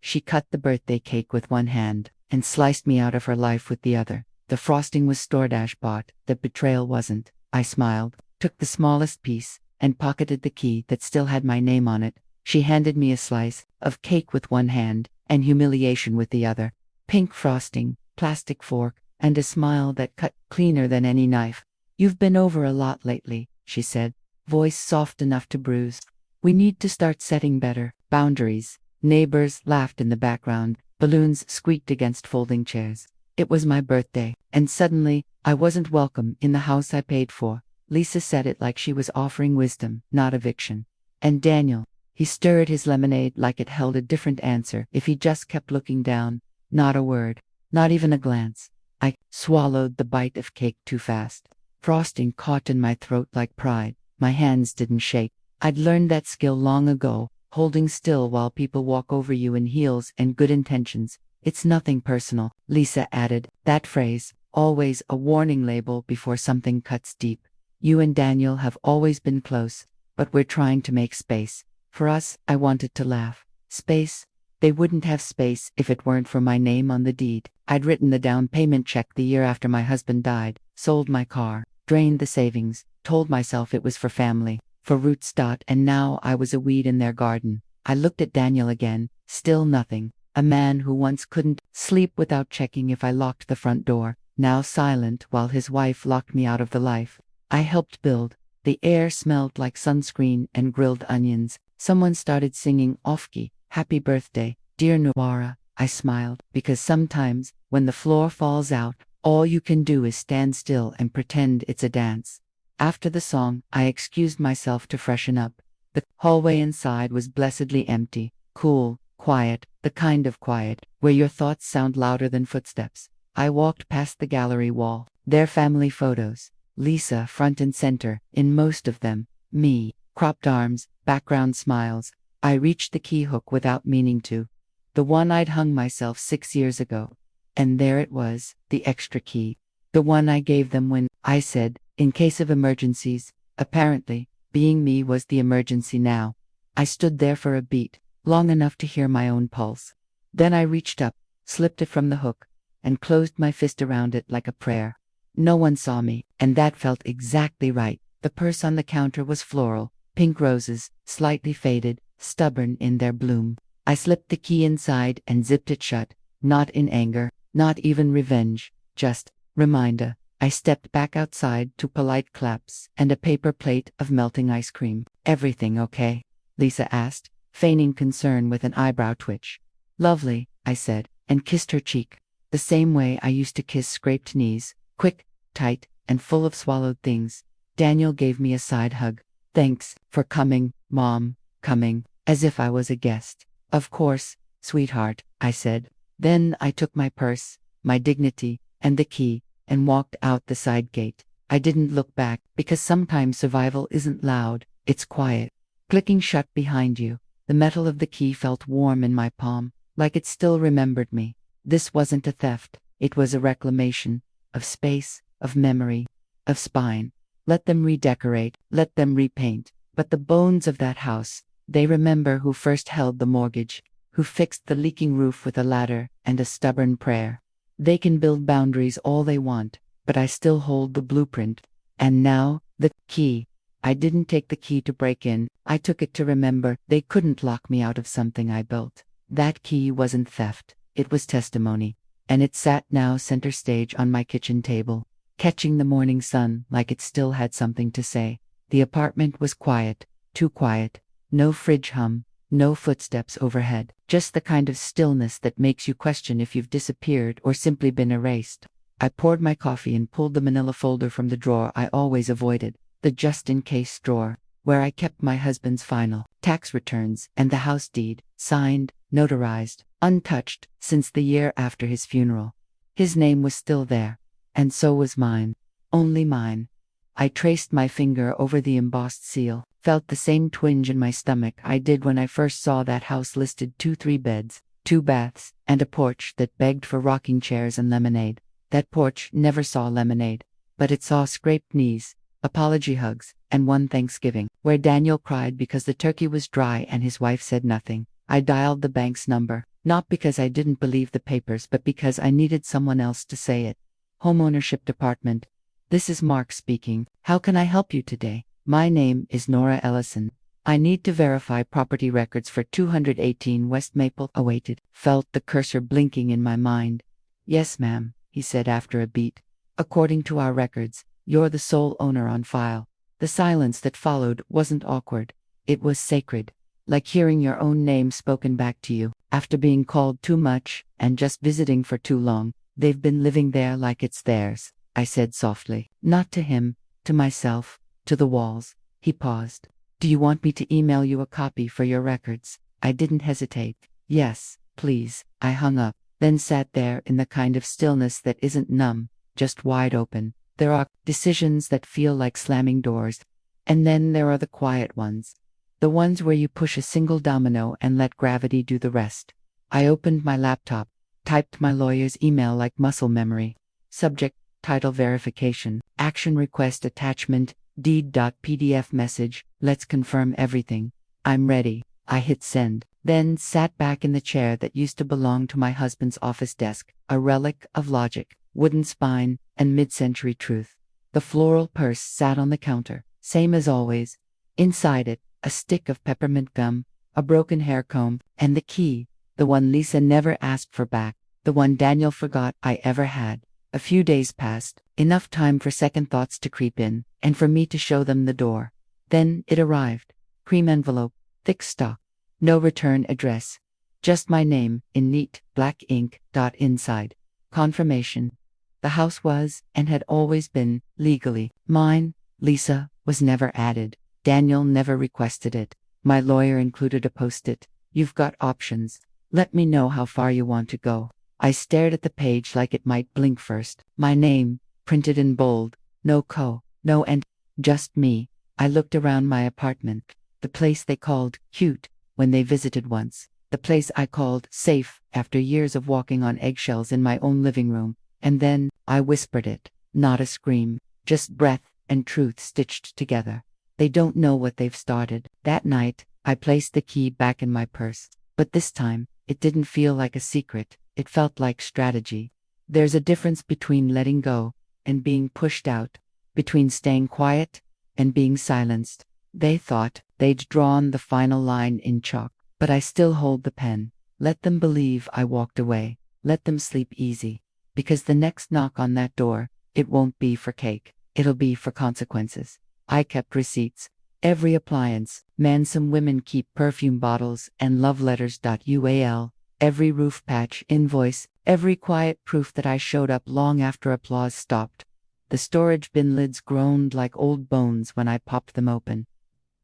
She cut the birthday cake with one hand and sliced me out of her life with the other. The frosting was store-bought, the betrayal wasn't. I smiled, took the smallest piece, and pocketed the key that still had my name on it. She handed me a slice of cake with one hand and humiliation with the other. Pink frosting, plastic fork, and a smile that cut cleaner than any knife. "You've been over a lot lately," she said, voice soft enough to bruise. "We need to start setting better boundaries." Neighbors laughed in the background. Balloons squeaked against folding chairs. It was my birthday, and suddenly, I wasn't welcome in the house I paid for. Lisa said it like she was offering wisdom, not eviction. And Daniel, he stirred his lemonade like it held a different answer if he just kept looking down. Not a word, not even a glance. I swallowed the bite of cake too fast. Frosting caught in my throat like pride. My hands didn't shake. I'd learned that skill long ago, holding still while people walk over you in heels and good intentions. "It's nothing personal," Lisa added, that phrase, always a warning label before something cuts deep. "You and Daniel have always been close, but we're trying to make space. For us," I wanted to laugh. Space? They wouldn't have space if it weren't for my name on the deed. I'd written the down payment check the year after my husband died, sold my car, drained the savings, told myself it was for family, for roots. And now I was a weed in their garden. I looked at Daniel again, still nothing. A man who once couldn't sleep without checking if I locked the front door, now silent while his wife locked me out of the life I helped build. The air smelled like sunscreen and grilled onions. Someone started singing off-key, "Happy Birthday, Dear Nuara." I smiled, because sometimes, when the floor falls out, all you can do is stand still and pretend it's a dance. After the song, I excused myself to freshen up. The hallway inside was blessedly empty, cool, quiet, the kind of quiet where your thoughts sound louder than footsteps. I walked past the gallery wall, their family photos. Lisa front and center, in most of them. Me, cropped arms, background smiles. I reached the key hook without meaning to. The one I'd hung myself 6 years ago. And there it was, the extra key. The one I gave them when I said, "In case of emergencies." Apparently, being me was the emergency now. I stood there for a beat, long enough to hear my own pulse. Then I reached up, slipped it from the hook, and closed my fist around it like a prayer. No one saw me, and that felt exactly right. The purse on the counter was floral, pink roses, slightly faded, stubborn in their bloom. I slipped the key inside and zipped it shut, not in anger, not even revenge, just reminder. I stepped back outside to polite claps and a paper plate of melting ice cream. "Everything okay?" Lisa asked, feigning concern with an eyebrow twitch. "Lovely," I said, and kissed her cheek, the same way I used to kiss scraped knees, quick, tight, and full of swallowed things. Daniel gave me a side hug. "Thanks for coming, Mom." Coming, as if I was a guest. "Of course, sweetheart," I said. Then I took my purse, my dignity, and the key, and walked out the side gate. I didn't look back, because sometimes survival isn't loud, it's quiet. Clicking shut behind you, the metal of the key felt warm in my palm, like it still remembered me. This wasn't a theft, it was a reclamation, of space, of memory, of spine. Let them redecorate, let them repaint, but the bones of that house, they remember who first held the mortgage, who fixed the leaking roof with a ladder and a stubborn prayer. They can build boundaries all they want, but I still hold the blueprint. And now, the key. I didn't take the key to break in, I took it to remember they couldn't lock me out of something I built. That key wasn't theft, it was testimony. And it sat now center stage on my kitchen table, catching the morning sun like it still had something to say. The apartment was quiet, too quiet. No fridge hum, no footsteps overhead, just the kind of stillness that makes you question if you've disappeared or simply been erased. I poured my coffee and pulled the manila folder from the drawer I always avoided, the just-in-case drawer, where I kept my husband's final tax returns and the house deed, signed, notarized, untouched since the year after his funeral. His name was still there, and so was mine, only mine. I traced my finger over the embossed seal, felt the same twinge in my stomach I did when I first saw that house listed 2-3 beds, 2 baths, and a porch that begged for rocking chairs and lemonade. That porch never saw lemonade, but it saw scraped knees, apology hugs, and one Thanksgiving, where Daniel cried because the turkey was dry and his wife said nothing. I dialed the bank's number, not because I didn't believe the papers, but because I needed someone else to say it. Homeownership Department. This is Mark speaking. How can I help you today? My name is Nora Ellison. I need to verify property records for 218 West Maple. Awaited. Felt the cursor blinking in my mind. Yes, ma'am, he said after a beat. According to our records, you're the sole owner on file. The silence that followed wasn't awkward. It was sacred. Like hearing your own name spoken back to you. After being called too much, and just visiting for too long, they've been living there like it's theirs, I said softly. Not to him, to myself, to the walls. He paused. Do you want me to email you a copy for your records? I didn't hesitate. Yes, please. I hung up, then sat there in the kind of stillness that isn't numb, just wide open. There are decisions that feel like slamming doors, and then there are the quiet ones. The ones where you push a single domino and let gravity do the rest. I opened my laptop, typed my lawyer's email like muscle memory. Subject, title verification, action request attachment, deed.pdf message, let's confirm everything. I'm ready. I hit send, then sat back in the chair that used to belong to my husband's office desk, a relic of logic, wooden spine, and mid-century truth. The floral purse sat on the counter, same as always. Inside it, a stick of peppermint gum, a broken hair comb, and the key, the one Lisa never asked for back, the one Daniel forgot I ever had. A few days passed, enough time for second thoughts to creep in, and for me to show them the door. Then it arrived. Cream envelope, thick stock. No return address. Just my name, in neat, black ink, inside. Confirmation. The house was, and had always been, legally mine. Lisa was never added. Daniel never requested it. My lawyer included a post-it. You've got options. Let me know how far you want to go. I stared at the page like it might blink first. My name, printed in bold. No co, no and, just me. I looked around my apartment. The place they called cute when they visited once. The place I called safe after years of walking on eggshells in my own living room. And then, I whispered it. Not a scream, just breath and truth stitched together. They don't know what they've started. That night, I placed the key back in my purse. But this time, it didn't feel like a secret. It felt like strategy. There's a difference between letting go and being pushed out, between staying quiet and being silenced. They thought they'd drawn the final line in chalk, but I still hold the pen. Let them believe I walked away. Let them sleep easy. Because the next knock on that door, it won't be for cake. It'll be for consequences. I kept receipts. Every appliance. Man, some women keep perfume bottles and love letters. UAL. Every roof patch invoice, every quiet proof that I showed up long after applause stopped. The storage bin lids groaned like old bones when I popped them open.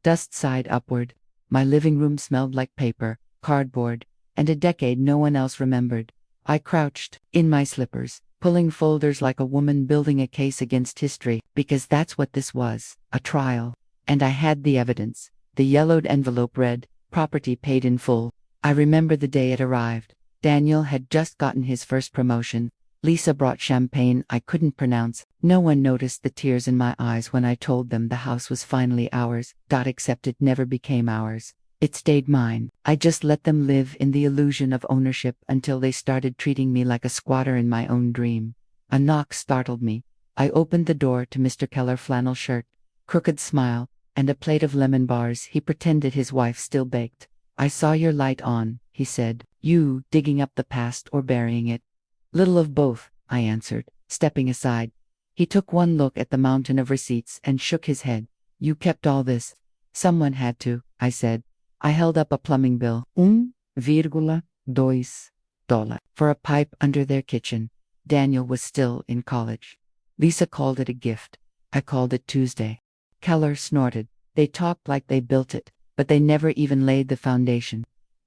Dust sighed upward. My living room smelled like paper, cardboard, and a decade no one else remembered. I crouched, in my slippers, pulling folders like a woman building a case against history, because that's what this was, a trial. And I had the evidence. The yellowed envelope read, property paid in full. I remember the day it arrived. Daniel had just gotten his first promotion. Lisa brought champagne I couldn't pronounce. No one noticed the tears in my eyes when I told them the house was finally ours. Except it never became ours. It stayed mine. I just let them live in the illusion of ownership until they started treating me like a squatter in my own dream. A knock startled me. I opened the door to Mr. Keller, flannel shirt, crooked smile, and a plate of lemon bars he pretended his wife still baked. I saw your light on, he said. You digging up the past or burying it? Little of both, I answered, stepping aside. He took one look at the mountain of receipts and shook his head. You kept all this. Someone had to, I said. I held up a plumbing bill. $1,2 for a pipe under their kitchen. Daniel was still in college. Lisa called it a gift. I called it Tuesday. Keller snorted. They talked like they built it, but they never even laid the foundation.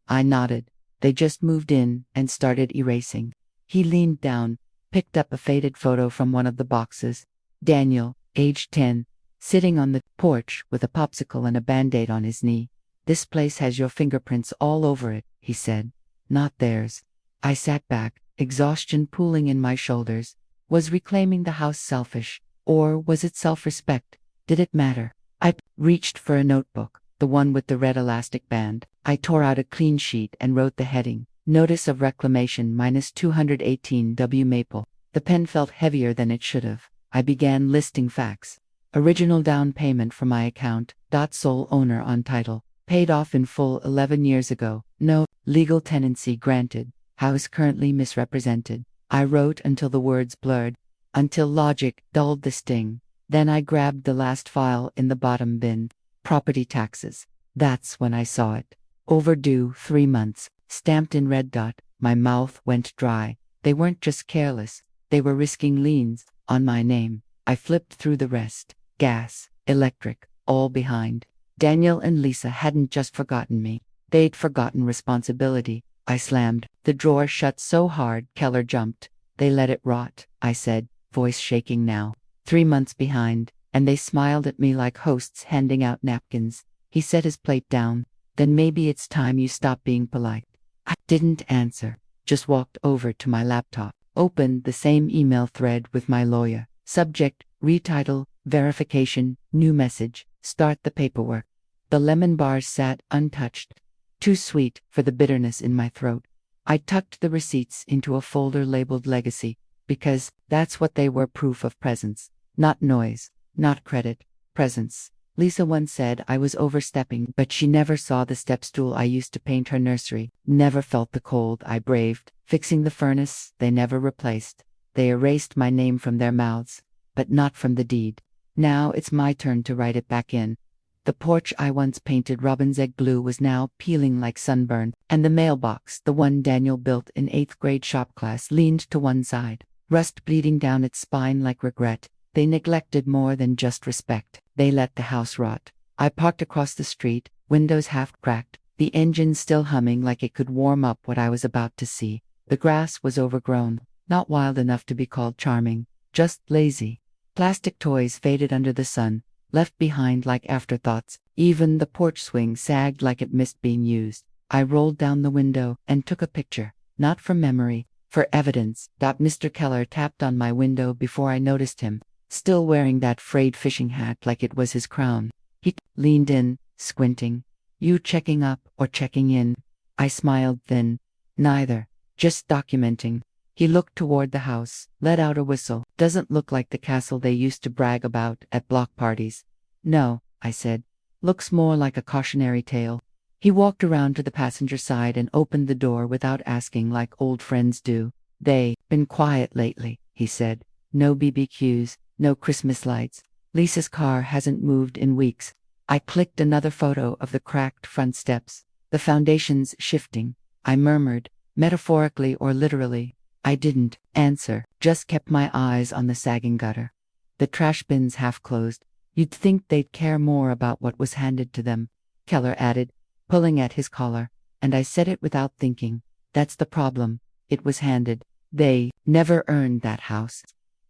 I nodded. They just moved in and started erasing. He leaned down, picked up a faded photo from one of the boxes. Daniel, age 10, sitting on the porch with a popsicle and a band-aid on his knee. This place has your fingerprints all over it, he said. Not theirs. I sat back, exhaustion pooling in my shoulders. Was reclaiming the house selfish, or was it self-respect? Did it matter? I reached for a notebook, the one with the red elastic band. I tore out a clean sheet and wrote the heading, Notice of Reclamation -218 W Maple. The pen felt heavier than it should have. I began listing facts. Original down payment from my account, sole owner on title, paid off in full 11 years ago, no, legal tenancy granted, house currently misrepresented. I wrote until the words blurred, until logic dulled the sting. Then I grabbed the last file in the bottom bin, property taxes. That's when I saw it. Overdue 3 months, stamped in red dot. My mouth went dry. They weren't just careless, they were risking liens on my name. I flipped through the rest. Gas, electric, all behind. Daniel and Lisa hadn't just forgotten me, they'd forgotten responsibility. I slammed the drawer shut so hard Keller jumped. They let it rot, I said, voice shaking now. 3 months behind, and they smiled at me like hosts handing out napkins. He set his plate down. Then maybe it's time you stop being polite. I didn't answer, just walked over to my laptop, opened the same email thread with my lawyer. Subject, retitle, verification, new message, start the paperwork. The lemon bars sat untouched, too sweet for the bitterness in my throat. I tucked the receipts into a folder labeled Legacy, because that's what they were, proof of presence. Not noise, not credit, presence. Lisa once said I was overstepping, but she never saw the step stool I used to paint her nursery, never felt the cold I braved, fixing the furnace they never replaced. They erased my name from their mouths, but not from the deed. Now it's my turn to write it back in. The porch I once painted robin's egg blue was now peeling like sunburn, and the mailbox, the one Daniel built in 8th grade shop class, leaned to one side, rust bleeding down its spine like regret. They neglected more than just respect. They let the house rot. I parked across the street, windows half cracked, the engine still humming like it could warm up what I was about to see. The grass was overgrown, not wild enough to be called charming, just lazy. Plastic toys faded under the sun, left behind like afterthoughts. Even the porch swing sagged like it missed being used. I rolled down the window and took a picture, not from memory, for evidence. Mr. Keller tapped on my window before I noticed him, still wearing that frayed fishing hat like it was his crown. He leaned in, squinting. You checking up or checking in? I smiled thin. Neither. Just documenting. He looked toward the house, let out a whistle. Doesn't look like the castle they used to brag about at block parties. No, I said. Looks more like a cautionary tale. He walked around to the passenger side and opened the door without asking, like old friends do. They been quiet lately, he said. No BBQs, no Christmas lights. Lisa's car hasn't moved in weeks. I clicked another photo of the cracked front steps. The foundation's shifting. I murmured, metaphorically or literally. I didn't answer, just kept my eyes on the sagging gutter. The trash bins half closed. You'd think they'd care more about what was handed to them, Keller added, pulling at his collar, and I said it without thinking. That's the problem. It was handed. They never earned that house.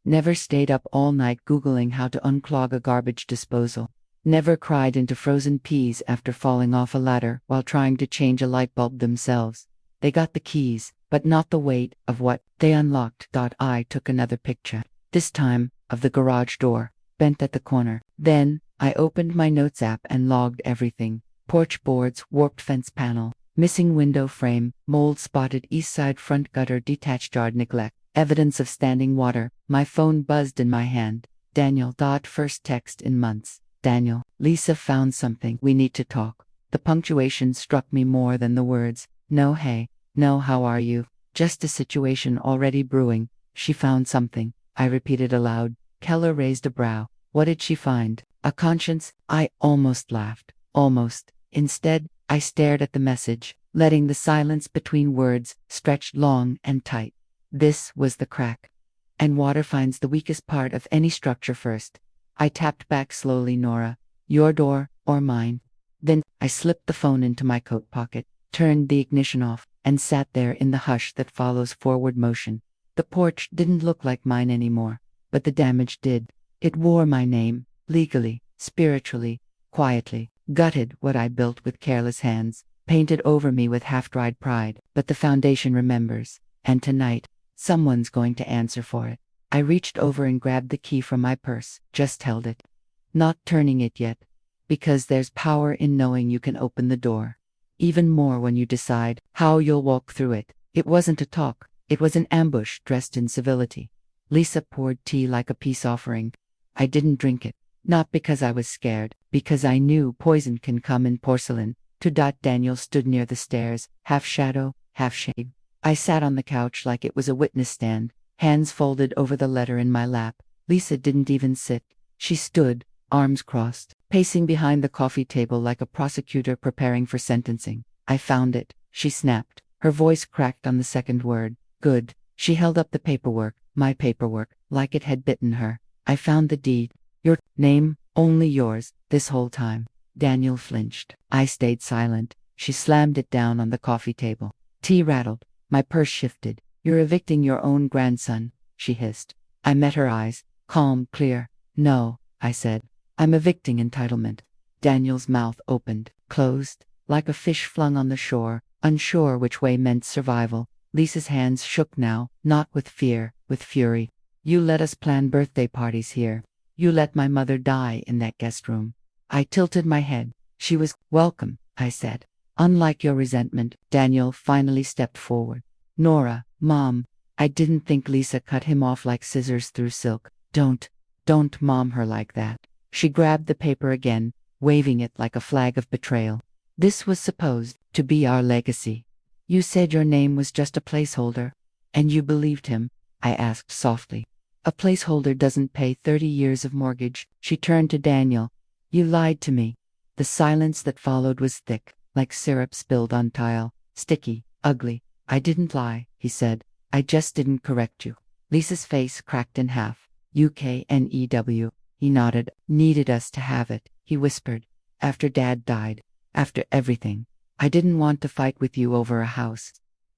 Never stayed up all night Googling how to unclog a garbage disposal. Never cried into frozen peas after falling off a ladder while trying to change a light bulb themselves. They got the keys, but not the weight of what they unlocked. I took another picture, this time of the garage door, bent at the corner. Then I opened my notes app and logged everything. Porch boards, warped fence panel, missing window frame, mold-spotted east side front gutter, detached yard neglect. Evidence of standing water. My phone buzzed in my hand. Daniel. First text in months. Daniel, Lisa found something. We need to talk. The punctuation struck me more than the words. No hey, no how are you, just a situation already brewing. She found something, I repeated aloud. Keller raised a brow. What did she find? A conscience? I almost laughed. Almost. Instead, I stared at the message, letting the silence between words stretch long and tight. This was the crack. And water finds the weakest part of any structure first. I tapped back slowly. Nora, your door or mine? Then I slipped the phone into my coat pocket, turned the ignition off, and sat there in the hush that follows forward motion. The porch didn't look like mine anymore, but the damage did. It wore my name, legally, spiritually, quietly, gutted what I built with careless hands, painted over me with half-dried pride. But the foundation remembers, and tonight, someone's going to answer for it. I reached over and grabbed the key from my purse, just held it. Not turning it yet, because there's power in knowing you can open the door. even more when you decide how you'll walk through it. It wasn't a talk, it was an ambush dressed in civility. Lisa poured tea like a peace offering. I didn't drink it, not because I was scared, because I knew poison can come in porcelain. Daniel stood near the stairs, half shadow, half shade. I sat on the couch like it was a witness stand, hands folded over the letter in my lap. Lisa didn't even sit. She stood, arms crossed, pacing behind the coffee table like a prosecutor preparing for sentencing. I found it, she snapped. Her voice cracked on the second word. Good. She held up the paperwork, my paperwork, like it had bitten her. I found the deed. Your name, only yours, this whole time. Daniel flinched. I stayed silent. She slammed it down on the coffee table. Tea rattled. My purse shifted. You're evicting your own grandson, she hissed. I met her eyes, calm, clear. No, I said. I'm evicting entitlement. Daniel's mouth opened, closed, like a fish flung on the shore, unsure which way meant survival. Lisa's hands shook now, not with fear, with fury. You let us plan birthday parties here. You let my mother die in that guest room. I tilted my head. She was welcome, I said. Unlike your resentment, Daniel finally stepped forward. Nora, Mom, I didn't think. Lisa cut him off like scissors through silk. Don't mom her like that. She grabbed the paper again, waving it like a flag of betrayal. This was supposed to be our legacy. You said your name was just a placeholder. And you believed him? I asked softly. A placeholder doesn't pay 30 years of mortgage. She turned to Daniel. You lied to me. The silence that followed was thick, like syrup spilled on tile, sticky, ugly. I didn't lie, he said. I just didn't correct you. Lisa's face cracked in half. UKNEW. He nodded. Needed us to have it, he whispered. After Dad died. After everything. I didn't want to fight with you over a house.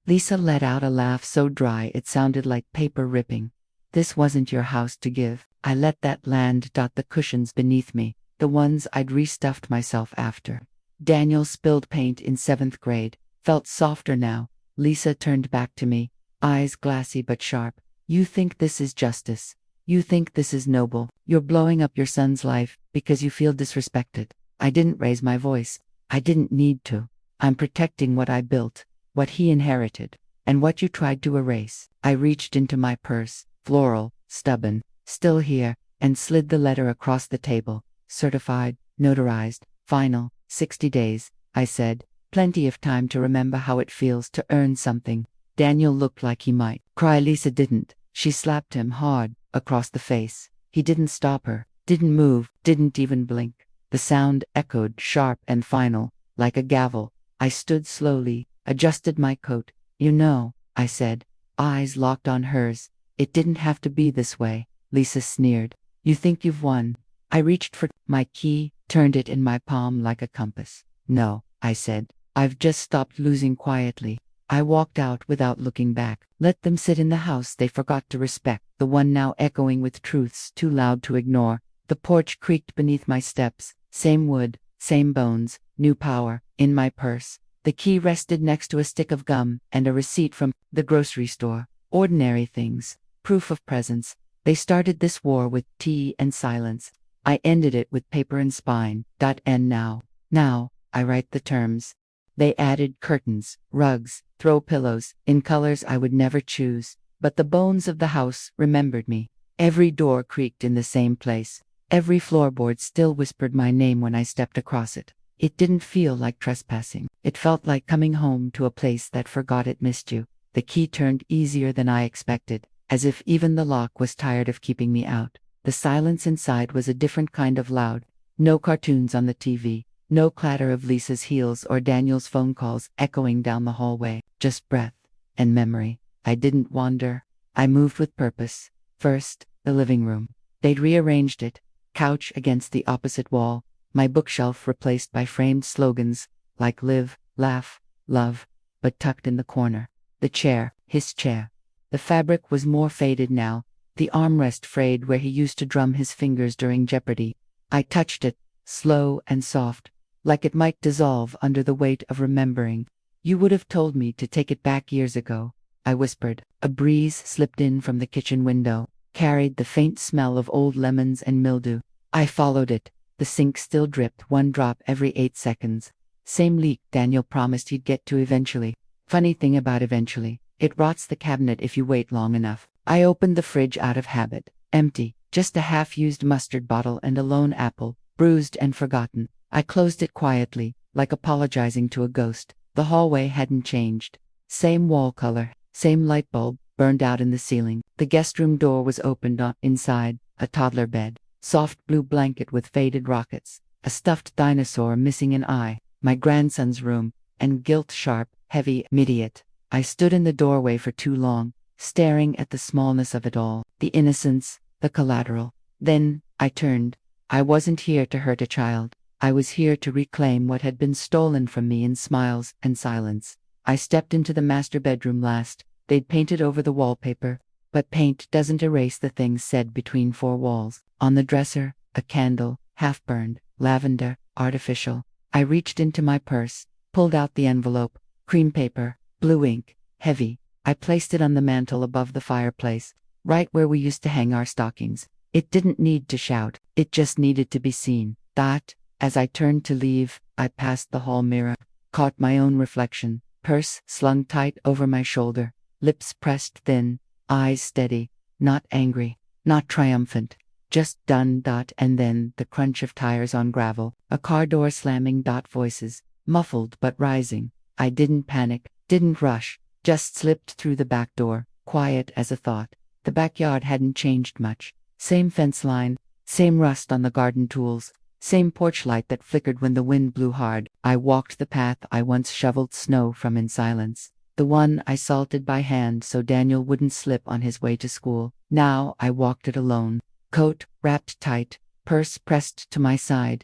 Lisa let out a laugh so dry it sounded like paper ripping. This wasn't your house to give. I let that land dot the cushions beneath me, the ones I'd restuffed myself after. Daniel spilled paint in 7th grade, felt softer now. Lisa turned back to me, eyes glassy but sharp. You think this is justice. You think this is noble. You're blowing up your son's life because you feel disrespected. I didn't raise my voice. I didn't need to. I'm protecting what I built, what he inherited, and what you tried to erase. I reached into my purse, floral, stubborn, still here, and slid the letter across the table. Certified, notarized, final, 60 days, I said. Plenty of time to remember how it feels to earn something. Daniel looked like he might cry. Lisa didn't. She slapped him hard, across the face. He didn't stop her, didn't move, didn't even blink. The sound echoed sharp and final, like a gavel. I stood slowly, adjusted my coat. You know, I said, eyes locked on hers. It didn't have to be this way. Lisa sneered. You think you've won? I reached for my key, turned it in my palm like a compass. No, I said. I've just stopped losing quietly. I walked out without looking back. Let them sit in the house they forgot to respect, the one now echoing with truths too loud to ignore. The porch creaked beneath my steps. Same wood, same bones, new power. In my purse, the key rested next to a stick of gum and a receipt from the grocery store. Ordinary things, proof of presence. They started this war with tea and silence. I ended it with paper and spine. End now. Now, I write the terms. They added curtains, rugs, throw pillows, in colors I would never choose. But the bones of the house remembered me. Every door creaked in the same place. Every floorboard still whispered my name when I stepped across it. It didn't feel like trespassing. It felt like coming home to a place that forgot it missed you. The key turned easier than I expected, as if even the lock was tired of keeping me out. The silence inside was a different kind of loud. No cartoons on the TV. No clatter of Lisa's heels or Daniel's phone calls echoing down the hallway. Just breath and memory. I didn't wander. I moved with purpose. First, the living room. They'd rearranged it. Couch against the opposite wall. My bookshelf replaced by framed slogans like live, laugh, love, but tucked in the corner. The chair, his chair. The fabric was more faded now, the armrest frayed where he used to drum his fingers during Jeopardy. I touched it, slow and soft, like it might dissolve under the weight of remembering. You would have told me to take it back years ago, I whispered. A breeze slipped in from the kitchen window, carried the faint smell of old lemons and mildew. I followed it. The sink still dripped one drop every 8 seconds. Same leak Daniel promised he'd get to eventually. Funny thing about eventually, it rots the cabinet if you wait long enough. I opened the fridge out of habit. Empty. Just a half-used mustard bottle and a lone apple, bruised and forgotten. I closed it quietly, like apologizing to a ghost. The hallway hadn't changed. Same wall color, same light bulb, burned out in the ceiling. The guest room door was opened on inside, a toddler bed. Soft blue blanket with faded rockets. A stuffed dinosaur missing an eye. My grandson's room, and guilt-sharp, heavy, immediate. I stood in the doorway for too long, staring at the smallness of it all, the innocence, the collateral. Then, I turned. I wasn't here to hurt a child. I was here to reclaim what had been stolen from me in smiles and silence. I stepped into the master bedroom last. They'd painted over the wallpaper, but paint doesn't erase the things said between four walls. On the dresser, a candle, half-burned, lavender, artificial. I reached into my purse, pulled out the envelope, cream paper, blue ink, heavy. I placed it on the mantel above the fireplace, right where we used to hang our stockings. It didn't need to shout, it just needed to be seen. As I turned to leave, I passed the hall mirror, caught my own reflection, purse slung tight over my shoulder, lips pressed thin, eyes steady, not angry, not triumphant, just done. And then the crunch of tires on gravel, a car door slamming. Voices, muffled but rising. I didn't panic, didn't rush, just slipped through the back door, quiet as a thought. The backyard hadn't changed much. Same fence line, same rust on the garden tools, same porch light that flickered when the wind blew hard. I walked the path I once shoveled snow from in silence, the one I salted by hand so Daniel wouldn't slip on his way to school. Now I walked it alone, coat wrapped tight, purse pressed to my side,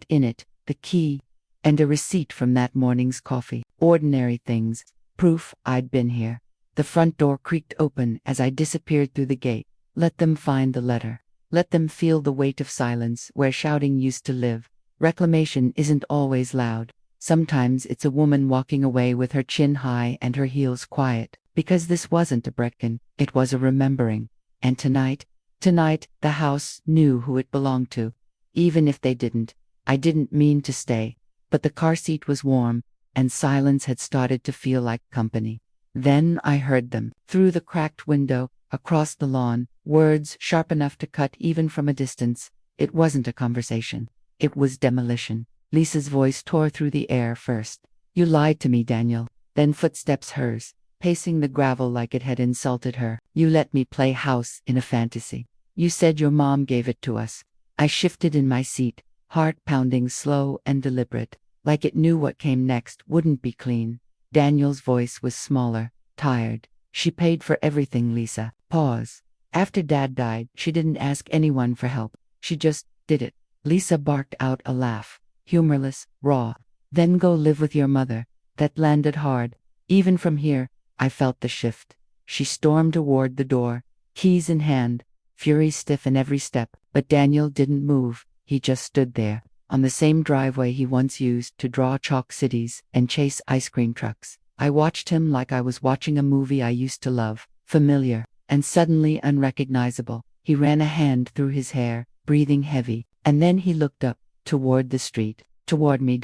in it, the key, and a receipt from that morning's coffee. Ordinary things, proof I'd been here. The front door creaked open as I disappeared through the gate. Let them find the letter. Let them feel the weight of silence where shouting used to live. Reclamation isn't always loud. Sometimes it's a woman walking away with her chin high and her heels quiet. Because this wasn't a Bretkin, it was a remembering. And tonight, the house knew who it belonged to. Even if they didn't. I didn't mean to stay. But the car seat was warm, and silence had started to feel like company. Then I heard them, through the cracked window, across the lawn, words sharp enough to cut even from a distance. It wasn't a conversation. It was demolition. Lisa's voice tore through the air first. You lied to me, Daniel. Then footsteps hers, pacing the gravel like it had insulted her. You let me play house in a fantasy. You said your mom gave it to us. I shifted in my seat, heart pounding slow and deliberate, like it knew what came next wouldn't be clean. Daniel's voice was smaller, tired. She paid for everything, Lisa. Pause. After Dad died, she didn't ask anyone for help. She just did it. Lisa barked out a laugh, humorless, raw. Then go live with your mother. That landed hard. Even from here, I felt the shift. She stormed toward the door, keys in hand, fury stiff in every step. But Daniel didn't move. He just stood there, on the same driveway he once used to draw chalk cities and chase ice cream trucks. I watched him like I was watching a movie I used to love, familiar, and suddenly unrecognizable. He ran a hand through his hair, breathing heavy, and then he looked up, toward the street, toward me.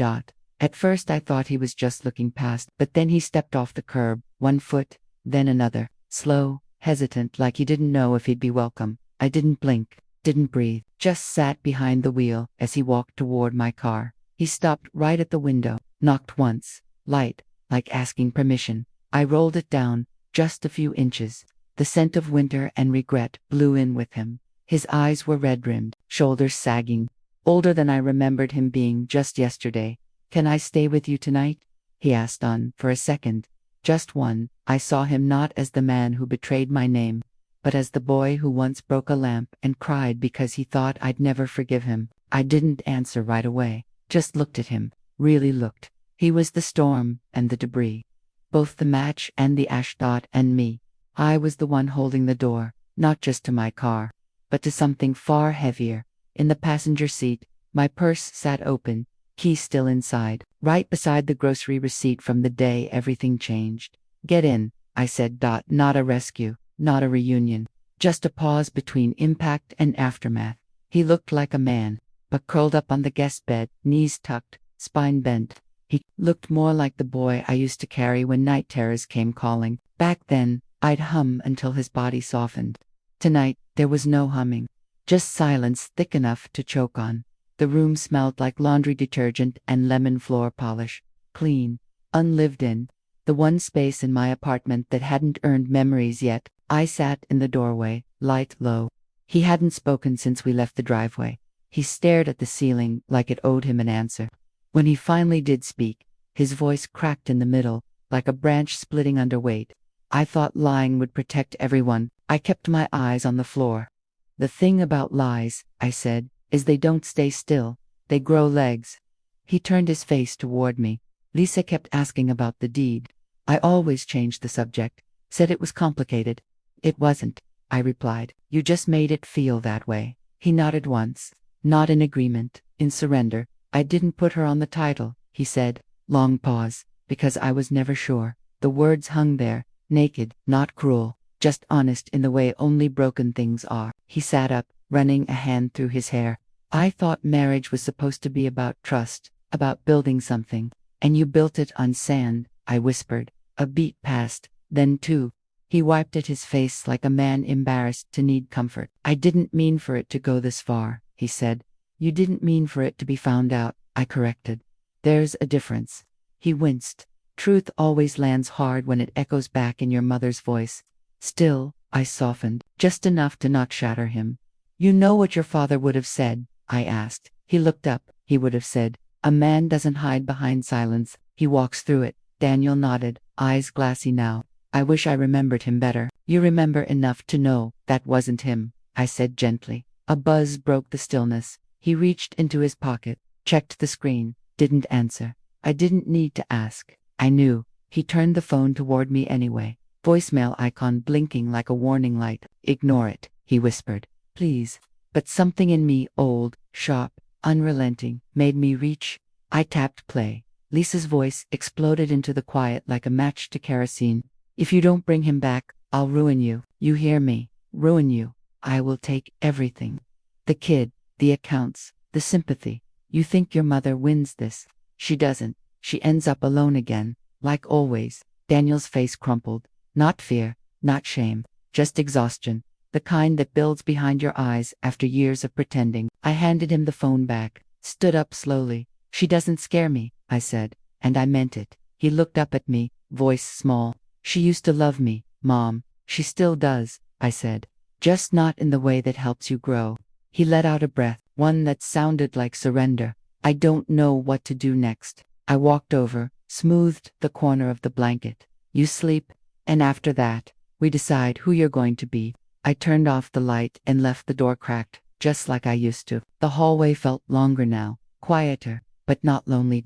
At first I thought he was just looking past, but then he stepped off the curb, one foot, then another, slow, hesitant, like he didn't know if he'd be welcome. I didn't blink, didn't breathe, just sat behind the wheel as he walked toward my car. He stopped right at the window, knocked once, light, like asking permission. I rolled it down, just a few inches. The scent of winter and regret blew in with him. His eyes were red-rimmed, shoulders sagging, older than I remembered him being just yesterday. Can I stay with you tonight? He asked for a second. Just one. I saw him not as the man who betrayed my name, but as the boy who once broke a lamp and cried because he thought I'd never forgive him. I didn't answer right away, just looked at him, really looked. He was the storm and the debris, both the match and the ash. And me. I was the one holding the door, not just to my car, but to something far heavier. In the passenger seat, my purse sat open, key still inside, right beside the grocery receipt from the day everything changed. Get in, I said. Not a rescue, not a reunion, just a pause between impact and aftermath. He looked like a man, but curled up on the guest bed, knees tucked, spine bent, He looked more like the boy I used to carry when night terrors came calling. Back then, I'd hum until his body softened. Tonight, there was no humming. Just silence thick enough to choke on. The room smelled like laundry detergent and lemon floor polish. Clean. Unlived in. The one space in my apartment that hadn't earned memories yet. I sat in the doorway, light low. He hadn't spoken since we left the driveway. He stared at the ceiling like it owed him an answer. When he finally did speak, his voice cracked in the middle, like a branch splitting under weight. I thought lying would protect everyone. I kept my eyes on the floor. The thing about lies, I said, is they don't stay still. They grow legs. He turned his face toward me. Lisa kept asking about the deed. I always changed the subject, said it was complicated. It wasn't, I replied. You just made it feel that way. He nodded once. Not in agreement, in surrender. I didn't put her on the title, he said. Long pause, because I was never sure. The words hung there, naked, not cruel, just honest in the way only broken things are. He sat up, running a hand through his hair. I thought marriage was supposed to be about trust, about building something. And you built it on sand, I whispered. A beat passed, then two. He wiped at his face like a man embarrassed to need comfort. I didn't mean for it to go this far, he said. You didn't mean for it to be found out, I corrected. There's a difference. He winced. Truth always lands hard when it echoes back in your mother's voice. Still, I softened, just enough to not shatter him. You know what your father would have said, I asked. He looked up. He would have said, a man doesn't hide behind silence, he walks through it. Daniel nodded, eyes glassy now. I wish I remembered him better. You remember enough to know that wasn't him, I said gently. A buzz broke the stillness. He reached into his pocket, checked the screen, didn't answer. I didn't need to ask. I knew. He turned the phone toward me anyway. Voicemail icon blinking like a warning light. Ignore it, he whispered. Please. But something in me, old, sharp, unrelenting, made me reach. I tapped play. Lisa's voice exploded into the quiet like a match to kerosene. If you don't bring him back, I'll ruin you. You hear me? Ruin you. I will take everything. The kid, the accounts, the sympathy. You think your mother wins this. She doesn't. She ends up alone again, like always. Daniel's face crumpled. Not fear, not shame, just exhaustion. The kind that builds behind your eyes after years of pretending. I handed him the phone back, stood up slowly. She doesn't scare me, I said, and I meant it. He looked up at me, voice small. She used to love me, Mom. She still does, I said. Just not in the way that helps you grow. He let out a breath, one that sounded like surrender. I don't know what to do next. I walked over, smoothed the corner of the blanket. You sleep, and after that, we decide who you're going to be. I turned off the light and left the door cracked, just like I used to. The hallway felt longer now, quieter, but not lonely.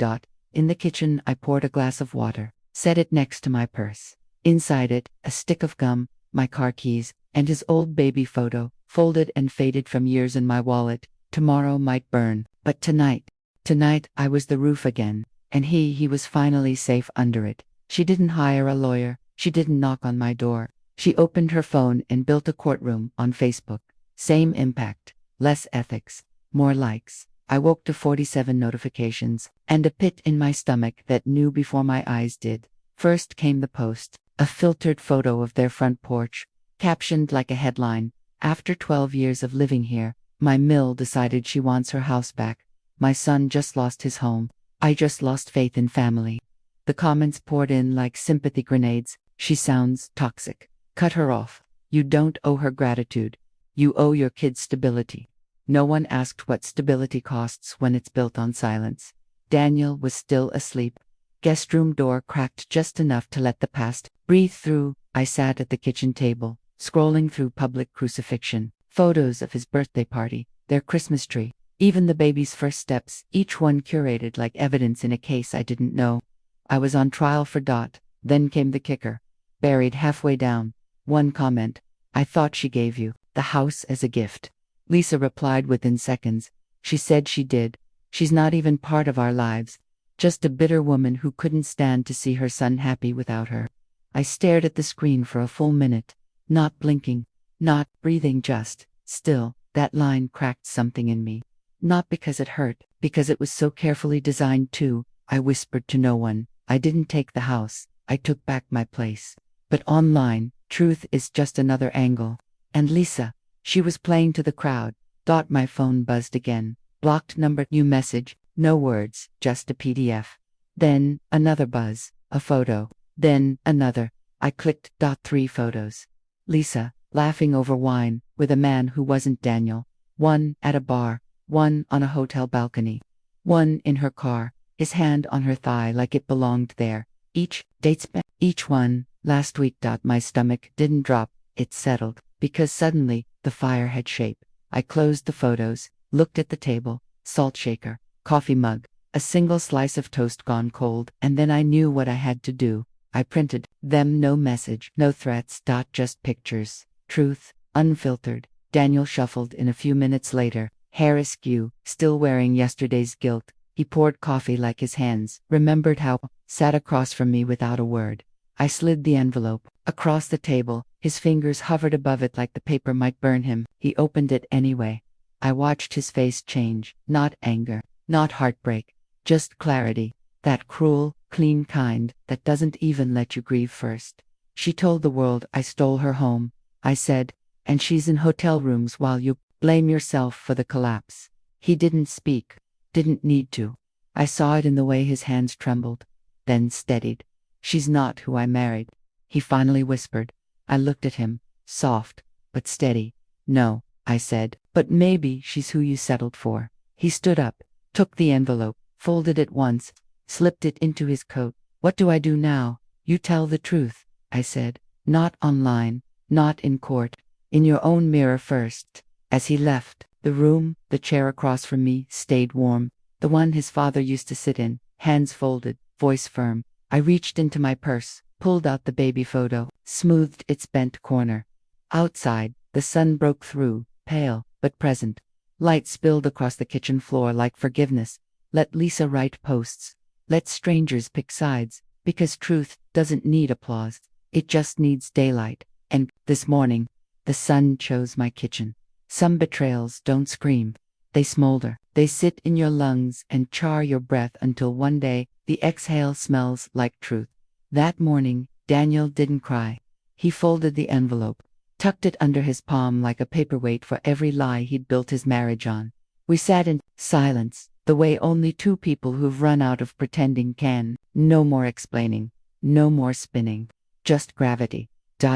In the kitchen, I poured a glass of water, set it next to my purse. Inside it, a stick of gum, my car keys, and his old baby photo, folded and faded from years in my wallet. Tomorrow might burn, but tonight I was the roof again, and he was finally safe under it. She didn't hire a lawyer, she didn't knock on my door. She opened her phone and built a courtroom on Facebook. Same impact, less ethics, more likes. I woke to 47 notifications, and a pit in my stomach that knew before my eyes did. First came the post, a filtered photo of their front porch, captioned like a headline, "After 12 years of living here, my mill decided she wants her house back. My son just lost his home. I just lost faith in family." The comments poured in like sympathy grenades. She sounds toxic. Cut her off. You don't owe her gratitude. You owe your kids stability. No one asked what stability costs when it's built on silence. Daniel was still asleep. Guest room door cracked just enough to let the past breathe through. I sat at the kitchen table, scrolling through public crucifixion, photos of his birthday party, their Christmas tree, even the baby's first steps, each one curated like evidence in a case I didn't know. I was on trial for Dot. Then came the kicker. Buried halfway down. One comment. "I thought she gave you the house as a gift." Lisa replied within seconds. She said she did. She's not even part of our lives. Just a bitter woman who couldn't stand to see her son happy without her. I stared at the screen for a full minute, not blinking, not breathing, just still. That line cracked something in me. Not because it hurt, because it was so carefully designed to. I whispered to no one. I didn't take the house. I took back my place. But online, truth is just another angle. And Lisa, she was playing to the crowd. My phone buzzed again. Blocked number, new message, no words, just a PDF. Then, another buzz, a photo. Then, another. I clicked. 3 photos. Lisa, laughing over wine, with a man who wasn't Daniel. One at a bar, one on a hotel balcony. One in her car, his hand on her thigh like it belonged there. Each, dates, each one, last week. My stomach didn't drop, it settled, because suddenly, the fire had shape. I closed the photos, looked at the table, salt shaker, coffee mug, a single slice of toast gone cold, and then I knew what I had to do. I printed them, no message, no threats. Just pictures. Truth, unfiltered. Daniel shuffled in a few minutes later, hair askew, still wearing yesterday's guilt. He poured coffee like his hands, remembered how, sat across from me without a word. I slid the envelope across the table, his fingers hovered above it like the paper might burn him. He opened it anyway. I watched his face change, not anger, not heartbreak, just clarity, that cruel, clean kind that doesn't even let you grieve first. She told the world I stole her home, I said, and she's in hotel rooms while you blame yourself for the collapse. He didn't speak, didn't need to. I saw it in the way his hands trembled, then steadied. She's not who I married, he finally whispered. I looked at him, soft, but steady. No, I said, but maybe she's who you settled for. He stood up, took the envelope, folded it once, slipped it into his coat. What do I do now? You tell the truth, I said. Not online, not in court, in your own mirror first. As he left the room, the chair across from me stayed warm, the one his father used to sit in, hands folded, voice firm. I reached into my purse, pulled out the baby photo, smoothed its bent corner. Outside, the sun broke through, pale, but present. Light spilled across the kitchen floor like forgiveness. Let Lisa write posts. Let strangers pick sides, because truth doesn't need applause. It just needs daylight. And, this morning, the sun chose my kitchen. Some betrayals don't scream. They smolder. They sit in your lungs and char your breath until one day, the exhale smells like truth. That morning, Daniel didn't cry. He folded the envelope, tucked it under his palm like a paperweight for every lie he'd built his marriage on. We sat in silence, the way only two people who've run out of pretending can. No more explaining, no more spinning, just gravity.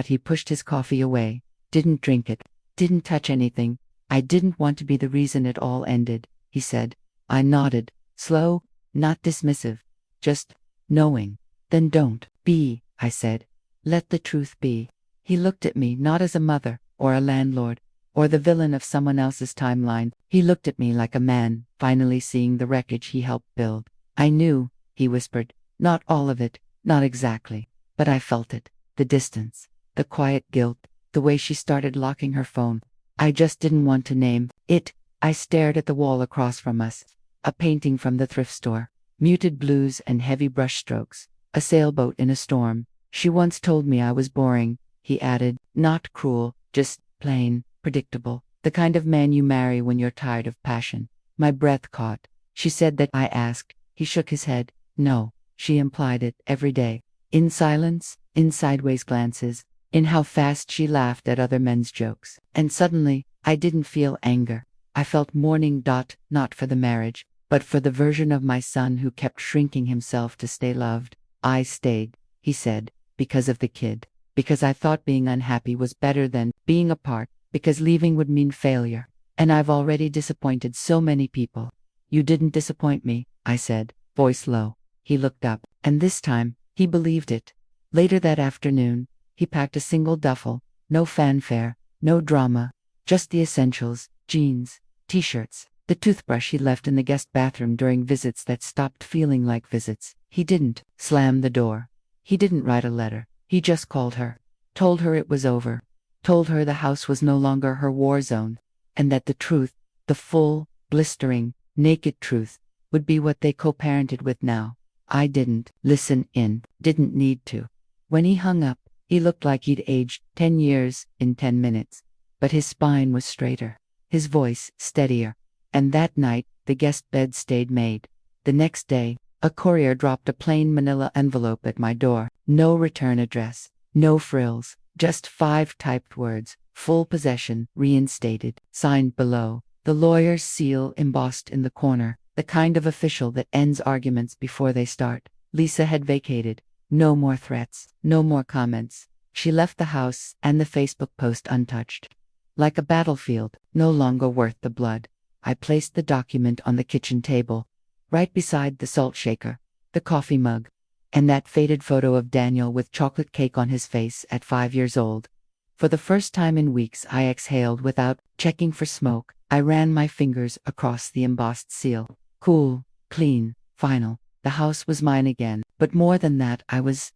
He pushed his coffee away, didn't drink it, didn't touch anything. I didn't want to be the reason it all ended, he said. I nodded, slow, not dismissive, just knowing. Then don't be, I said. Let the truth be. He looked at me not as a mother, or a landlord, or the villain of someone else's timeline. He looked at me like a man, finally seeing the wreckage he helped build. I knew, he whispered, not all of it, not exactly, but I felt it, the distance, the quiet guilt, the way she started locking her phone. I just didn't want to name it. I stared at the wall across from us, a painting from the thrift store, muted blues and heavy brushstrokes, a sailboat in a storm. She once told me I was boring, he added, not cruel, just plain, predictable, the kind of man you marry when you're tired of passion. My breath caught. She said that. I asked. He shook his head. No, she implied it every day. In silence, in sideways glances, in how fast she laughed at other men's jokes. And suddenly, I didn't feel anger. I felt mourning. Not for the marriage, but for the version of my son who kept shrinking himself to stay loved. I stayed, he said, because of the kid. Because I thought being unhappy was better than being apart, because leaving would mean failure. And I've already disappointed so many people. You didn't disappoint me, I said, voice low. He looked up, and this time, he believed it. Later that afternoon, he packed a single duffel, no fanfare, no drama, just the essentials, jeans, t-shirts, the toothbrush he left in the guest bathroom during visits that stopped feeling like visits. He didn't slam the door. He didn't write a letter. He just called her, told her it was over, told her the house was no longer her war zone, and that the truth, the full, blistering, naked truth, would be what they co-parented with now. I didn't listen in, didn't need to. When he hung up, he looked like he'd aged 10 years in 10 minutes, but his spine was straighter, his voice steadier. And that night, the guest bed stayed made. The next day, A courier dropped a plain manila envelope at my door. No return address. No frills. Just 5 typed words. Full possession, reinstated. Signed below. The lawyer's seal embossed in the corner. The kind of official that ends arguments before they start. Lisa had vacated. No more threats. No more comments. She left the house and the Facebook post untouched. Like a battlefield, no longer worth the blood. I placed the document on the kitchen table, right beside the salt shaker, the coffee mug, and that faded photo of Daniel with chocolate cake on his face at 5 years old. For the first time in weeks, I exhaled without checking for smoke. I ran my fingers across the embossed seal. Cool, clean, final. The house was mine again. But more than that, I was.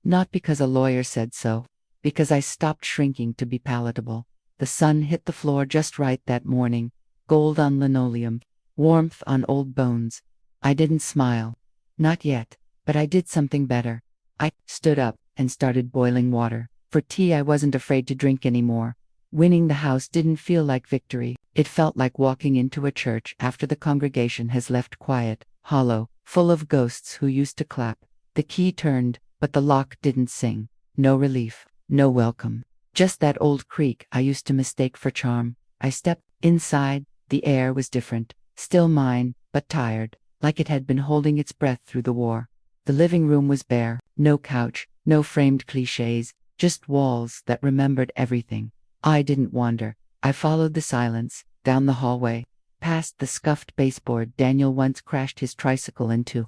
Not because a lawyer said so. Because I stopped shrinking to be palatable. The sun hit the floor just right that morning. Gold on linoleum. Warmth on old bones. I didn't smile. Not yet. But I did something better. I stood up and started boiling water. For tea, I wasn't afraid to drink anymore. Winning the house didn't feel like victory. It felt like walking into a church after the congregation has left quiet, hollow, full of ghosts who used to clap. The key turned, but the lock didn't sing. No relief, no welcome. Just that old creak I used to mistake for charm. I stepped inside. The air was different. Still mine, but tired, like it had been holding its breath through the war. The living room was bare. No couch, no framed clichés, just walls that remembered everything. I didn't wander. I followed the silence, down the hallway, past the scuffed baseboard Daniel once crashed his tricycle into.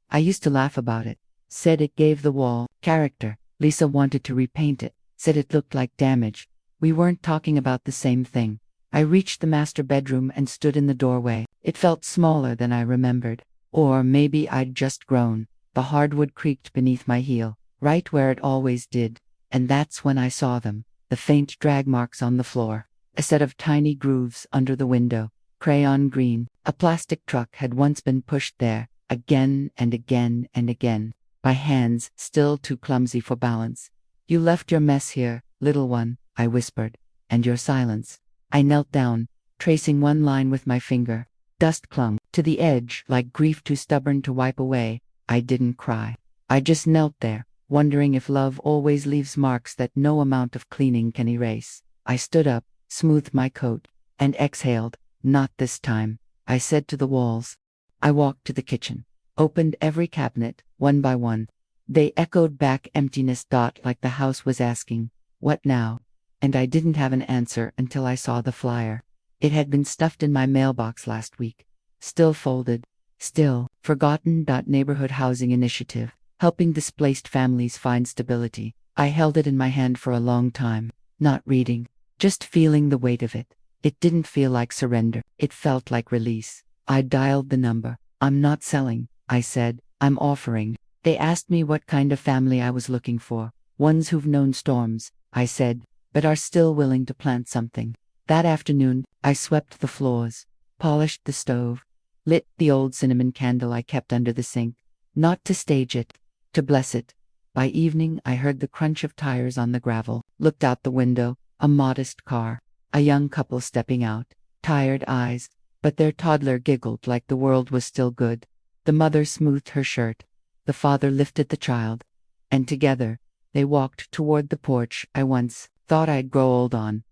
I used to laugh about it. Said it gave the wall character. Lisa wanted to repaint it. Said it looked like damage. We weren't talking about the same thing. I reached the master bedroom and stood in the doorway. It felt smaller than I remembered. Or maybe I'd just grown. The hardwood creaked beneath my heel, right where it always did. And that's when I saw them. The faint drag marks on the floor. A set of tiny grooves under the window. Crayon green. A plastic truck had once been pushed there, again and again and again, by hands still too clumsy for balance. You left your mess here, little one, I whispered. And your silence. I knelt down, tracing one line with my finger. Dust clung to the edge like grief too stubborn to wipe away. I didn't cry. I just knelt there, wondering if love always leaves marks that no amount of cleaning can erase. I stood up, smoothed my coat, and exhaled. Not this time, I said to the walls. I walked to the kitchen, opened every cabinet, one by one. They echoed back emptiness. Like the house was asking, what now? And I didn't have an answer until I saw the flyer. It had been stuffed in my mailbox last week. Still folded. Still forgotten. Neighborhood Housing Initiative, helping displaced families find stability. I held it in my hand for a long time, not reading, just feeling the weight of it. It didn't feel like surrender. It felt like release. I dialed the number. I'm not selling, I said. I'm offering. They asked me what kind of family I was looking for. Ones who've known storms, I said, but are still willing to plant something. That afternoon, I swept the floors, polished the stove, lit the old cinnamon candle I kept under the sink, not to stage it, to bless it. By evening, I heard the crunch of tires on the gravel, looked out the window, a modest car, a young couple stepping out, tired eyes, but their toddler giggled like the world was still good. The mother smoothed her shirt. The father lifted the child. And together, they walked toward the porch I once thought I'd grow old on.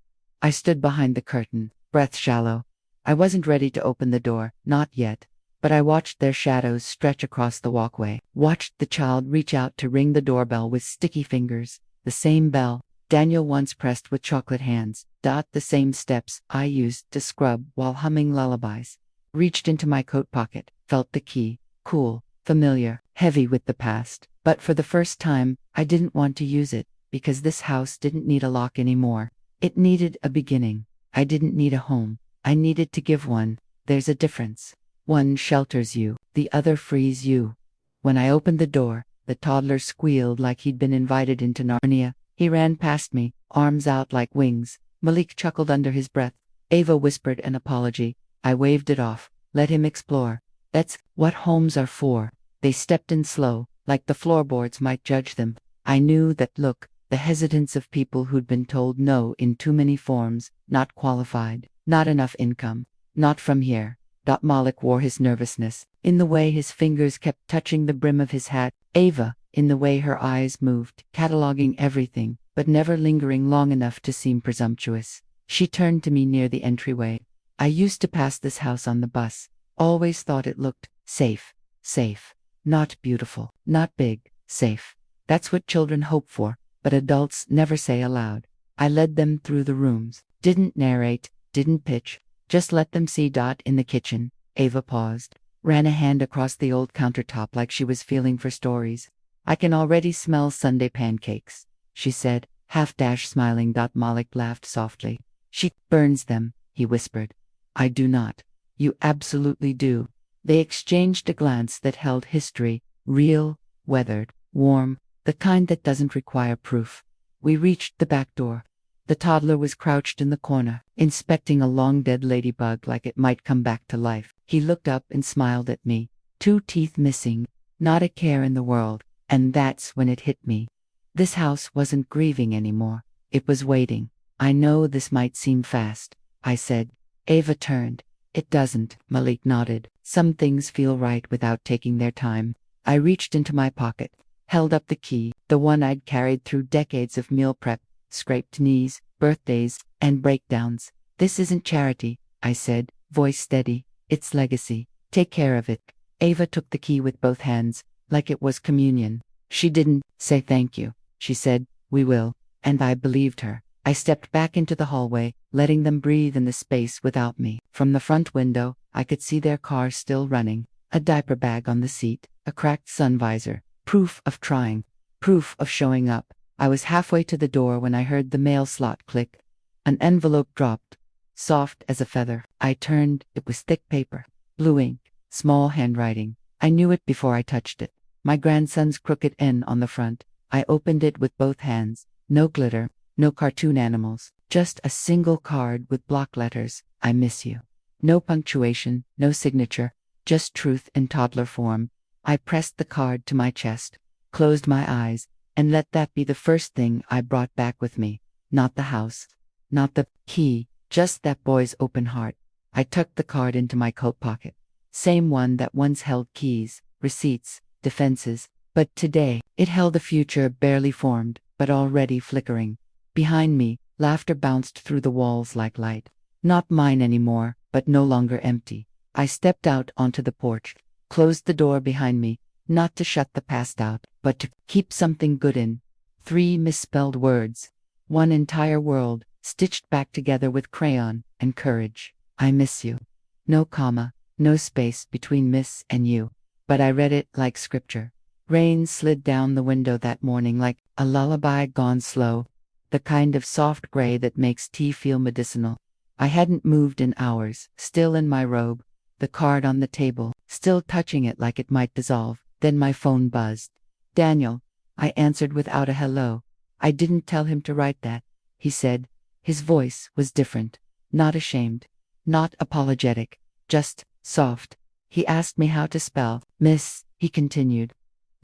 I stood behind the curtain, breath shallow. I wasn't ready to open the door, not yet, but I watched their shadows stretch across the walkway, watched the child reach out to ring the doorbell with sticky fingers, the same bell Daniel once pressed with chocolate hands, the same steps I used to scrub while humming lullabies. Reached into my coat pocket, felt the key, cool, familiar, heavy with the past, but for the first time, I didn't want to use it, because this house didn't need a lock anymore. It needed a beginning. I didn't need a home. I needed to give one. There's a difference. One shelters you, the other frees you. When I opened the door, the toddler squealed like he'd been invited into Narnia. He ran past me, arms out like wings. Malik chuckled under his breath. Ava whispered an apology. I waved it off. Let him explore. That's what homes are for. They stepped in slow, like the floorboards might judge them. I knew that look, the hesitance of people who'd been told no in too many forms, not qualified, not enough income, not from here. Malik wore his nervousness in the way his fingers kept touching the brim of his hat. Ava, in the way her eyes moved, cataloging everything, but never lingering long enough to seem presumptuous. She turned to me near the entryway. I used to pass this house on the bus. Always thought it looked safe. Safe. Not beautiful. Not big. Safe. That's what children hope for, but adults never say aloud. I led them through the rooms. Didn't narrate. Didn't pitch. Just let them see. In the kitchen. Ava paused. Ran a hand across the old countertop like she was feeling for stories. I can already smell Sunday pancakes, she said, half-smiling. Malik laughed softly. She burns them, he whispered. I do not. You absolutely do. They exchanged a glance that held history, real, weathered, warm, the kind that doesn't require proof. We reached the back door. The toddler was crouched in the corner, inspecting a long-dead ladybug like it might come back to life. He looked up and smiled at me. 2 teeth missing, not a care in the world, and that's when it hit me. This house wasn't grieving anymore. It was waiting. I know this might seem fast, I said. Ava turned. It doesn't, Malik nodded. Some things feel right without taking their time. I reached into my pocket, held up the key, the one I'd carried through decades of meal prep, scraped knees, birthdays, and breakdowns. This isn't charity, I said, voice steady. It's legacy. Take care of it. Ava took the key with both hands, like it was communion. She didn't say thank you. She said, we will. And I believed her. I stepped back into the hallway, letting them breathe in the space without me. From the front window, I could see their car still running, a diaper bag on the seat, a cracked sun visor. Proof of trying. Proof of showing up. I was halfway to the door when I heard the mail slot click. An envelope dropped, soft as a feather. I turned. It was thick paper, blue ink, small handwriting. I knew it before I touched it. My grandson's crooked N on the front. I opened it with both hands. No glitter, no cartoon animals, just a single card with block letters. I miss you. No punctuation, no signature, just truth in toddler form. I pressed the card to my chest, closed my eyes, and let that be the first thing I brought back with me. Not the house, not the key, just that boy's open heart. I tucked the card into my coat pocket. Same one that once held keys, receipts, defenses, but today, it held a future barely formed, but already flickering. Behind me, laughter bounced through the walls like light. Not mine anymore, but no longer empty. I stepped out onto the porch, closed the door behind me, not to shut the past out, but to keep something good in. 3 misspelled words. 1 entire world, stitched back together with crayon and courage. I miss you. No comma, no space between miss and you. But I read it like scripture. Rain slid down the window that morning like a lullaby gone slow, the kind of soft gray that makes tea feel medicinal. I hadn't moved in hours, still in my robe, the card on the table, still touching it like it might dissolve. Then my phone buzzed. Daniel. I answered without a hello. I didn't tell him to write that, he said. His voice was different, not ashamed, not apologetic, just soft. He asked me how to spell miss, he continued.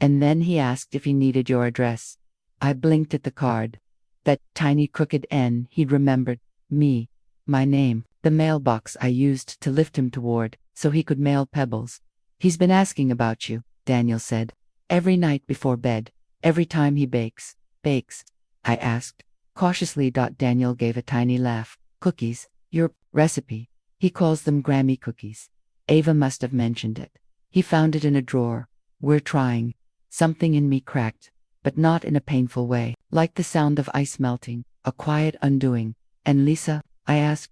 And then he asked if he needed your address. I blinked at the card. That tiny crooked N he'd remembered. Me. My name. The mailbox I used to lift him toward, so he could mail pebbles. He's been asking about you, Daniel said. Every night before bed. Every time he bakes. Bakes? I asked. Cautiously. Daniel gave a tiny laugh. Cookies. Your recipe. He calls them Grammy cookies. Ava must have mentioned it. He found it in a drawer. We're trying. Something in me cracked, but not in a painful way, like the sound of ice melting, a quiet undoing. And Lisa? I asked.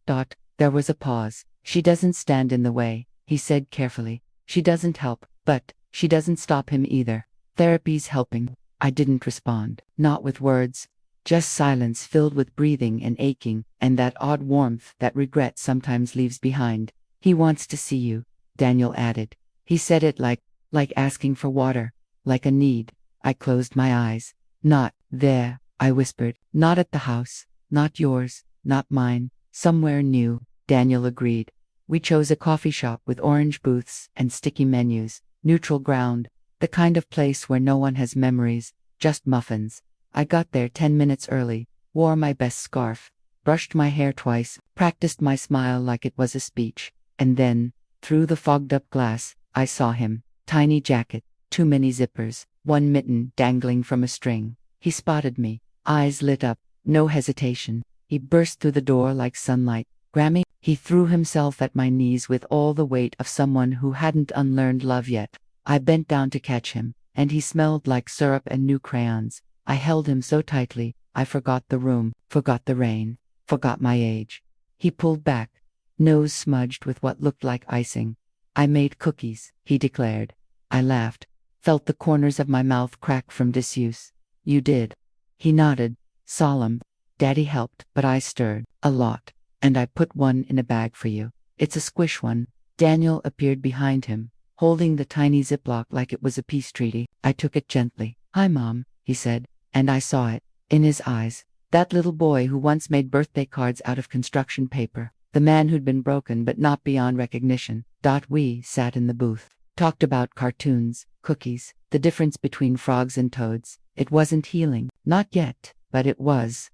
There was a pause. She doesn't stand in the way, he said carefully. She doesn't help, but she doesn't stop him either. Therapy's helping. I didn't respond, not with words, just silence filled with breathing and aching, and that odd warmth that regret sometimes leaves behind. He wants to see you, Daniel added. He said it like asking for water, like a need. I closed my eyes. Not there, I whispered. Not at the house. Not yours. Not mine. Somewhere new, Daniel agreed. We chose a coffee shop with orange booths and sticky menus, neutral ground, the kind of place where no one has memories, just muffins. I got there 10 minutes early, wore my best scarf, brushed my hair twice, practiced my smile like it was a speech, and then, through the fogged-up glass, I saw him. Tiny jacket, too many zippers, one mitten dangling from a string. He spotted me. Eyes lit up. No hesitation. He burst through the door like sunlight. Grammy, he threw himself at my knees with all the weight of someone who hadn't unlearned love yet. I bent down to catch him, and he smelled like syrup and new crayons. I held him so tightly, I forgot the room, forgot the rain, forgot my age. He pulled back, nose smudged with what looked like icing. I made cookies, he declared. I laughed, felt the corners of my mouth crack from disuse. You did. He nodded, solemn. Daddy helped, but I stirred, a lot. And I put one in a bag for you. It's a squish one. Daniel appeared behind him, holding the tiny Ziploc like it was a peace treaty. I took it gently. Hi, Mom, he said, and I saw it, in his eyes. That little boy who once made birthday cards out of construction paper. The man who'd been broken but not beyond recognition. We sat in the booth, talked about cartoons, cookies, the difference between frogs and toads. It wasn't healing, not yet, but it was,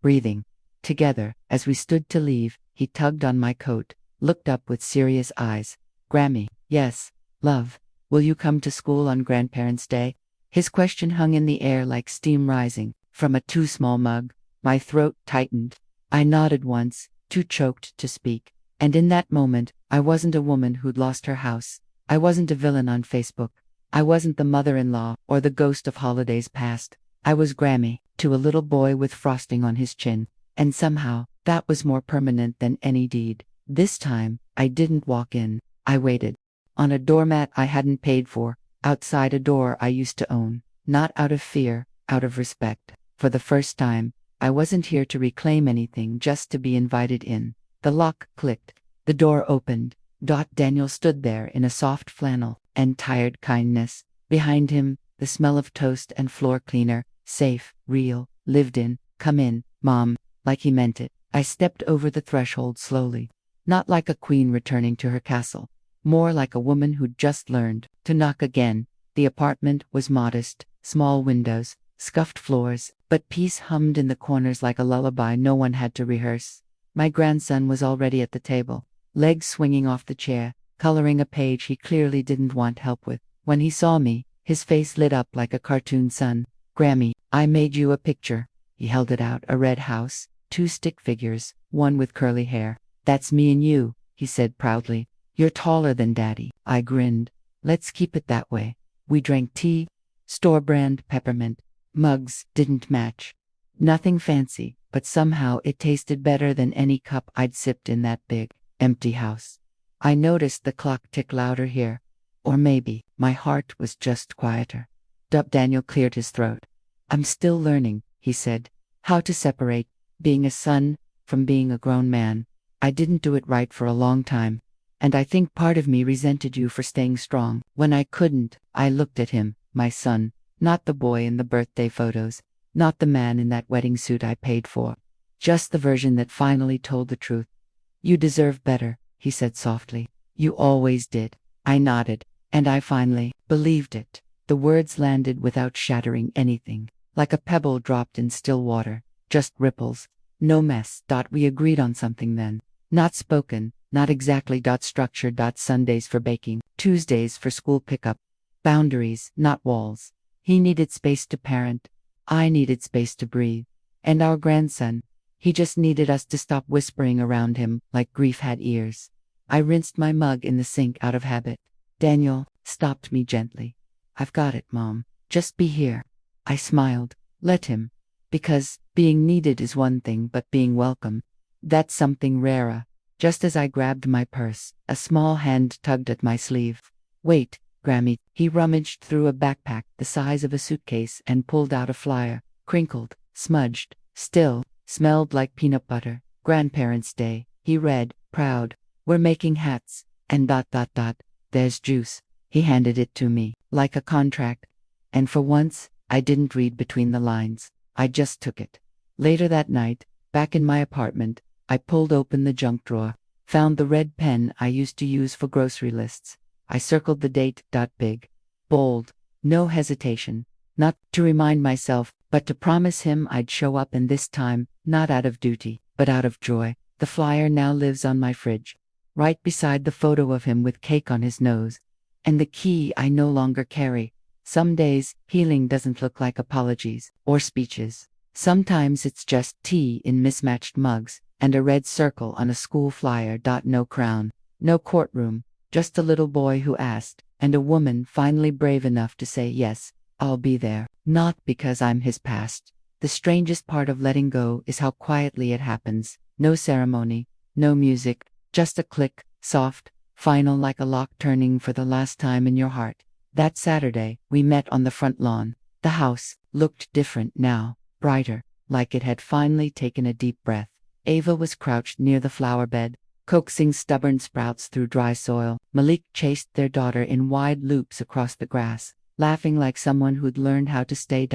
breathing. Together, as we stood to leave, he tugged on my coat, looked up with serious eyes. Grammy, yes, love, will you come to school on Grandparents' Day? His question hung in the air like steam rising from a too small mug. My throat tightened. I nodded once, too choked to speak. And in that moment, I wasn't a woman who'd lost her house. I wasn't a villain on Facebook. I wasn't the mother-in-law or the ghost of holidays past. I was Grammy, to a little boy with frosting on his chin. And somehow, that was more permanent than any deed. This time, I didn't walk in. I waited. On a doormat I hadn't paid for, outside a door I used to own. Not out of fear, out of respect. For the first time, I wasn't here to reclaim anything, just to be invited in. The lock clicked. The door opened. Daniel stood there in a soft flannel and tired kindness. Behind him, the smell of toast and floor cleaner. Safe, real, lived in. Come in, Mom. Like he meant it. I stepped over the threshold slowly. Not like a queen returning to her castle. More like a woman who'd just learned to knock again. The apartment was modest, small windows, scuffed floors, but peace hummed in the corners like a lullaby no one had to rehearse. My grandson was already at the table, legs swinging off the chair, coloring a page he clearly didn't want help with. When he saw me, his face lit up like a cartoon sun. Grammy, I made you a picture. He held it out, a red house, 2 stick figures, one with curly hair. That's me and you, he said proudly. You're taller than Daddy. I grinned. Let's keep it that way. We drank tea, store-brand peppermint. Mugs didn't match. Nothing fancy, but somehow it tasted better than any cup I'd sipped in that big, empty house. I noticed the clock tick louder here. Or maybe my heart was just quieter. Daniel cleared his throat. I'm still learning, he said, how to separate being a son from being a grown man. I didn't do it right for a long time. And I think part of me resented you for staying strong. When I couldn't, I looked at him, my son, not the boy in the birthday photos, not the man in that wedding suit I paid for. Just the version that finally told the truth. You deserve better, he said softly. You always did. I nodded, and I finally believed it. The words landed without shattering anything, like a pebble dropped in still water. Just ripples. No mess. We agreed on something then. Not spoken, not exactly. Structured. Sundays for baking, Tuesdays for school pickup. Boundaries, not walls. He needed space to parent. I needed space to breathe. And our grandson, he just needed us to stop whispering around him like grief had ears. I rinsed my mug in the sink out of habit. Daniel stopped me gently. I've got it, Mom. Just be here. I smiled. Let him. Because being needed is one thing, but being welcome, that's something rarer. Just as I grabbed my purse, a small hand tugged at my sleeve. Wait, Grammy. He rummaged through a backpack the size of a suitcase and pulled out a flyer, crinkled, smudged, still, smelled like peanut butter. Grandparents' Day, he read, proud. We're making hats, and there's juice. He handed it to me, like a contract. And for once, I didn't read between the lines. I just took it. Later that night, back in my apartment, I pulled open the junk drawer, found the red pen I used to use for grocery lists. I circled the date, big, bold, no hesitation, not to remind myself, but to promise him I'd show up, and this time, not out of duty, but out of joy. The flyer now lives on my fridge. right beside the photo of him with cake on his nose. And the key I no longer carry. Some days, healing doesn't look like apologies or speeches. Sometimes it's just tea in mismatched mugs and a red circle on a school flyer. No crown, no courtroom, just a little boy who asked, and a woman finally brave enough to say yes, I'll be there. Not because I'm his past. The strangest part of letting go is how quietly it happens. No ceremony, no music, just a click, soft, final, like a lock turning for the last time in your heart. That Saturday, we met on the front lawn. The house looked different now, brighter, like it had finally taken a deep breath. Ava was crouched near the flower bed, coaxing stubborn sprouts through dry soil. Malik chased their daughter in wide loops across the grass, laughing like someone who'd learned how to stay.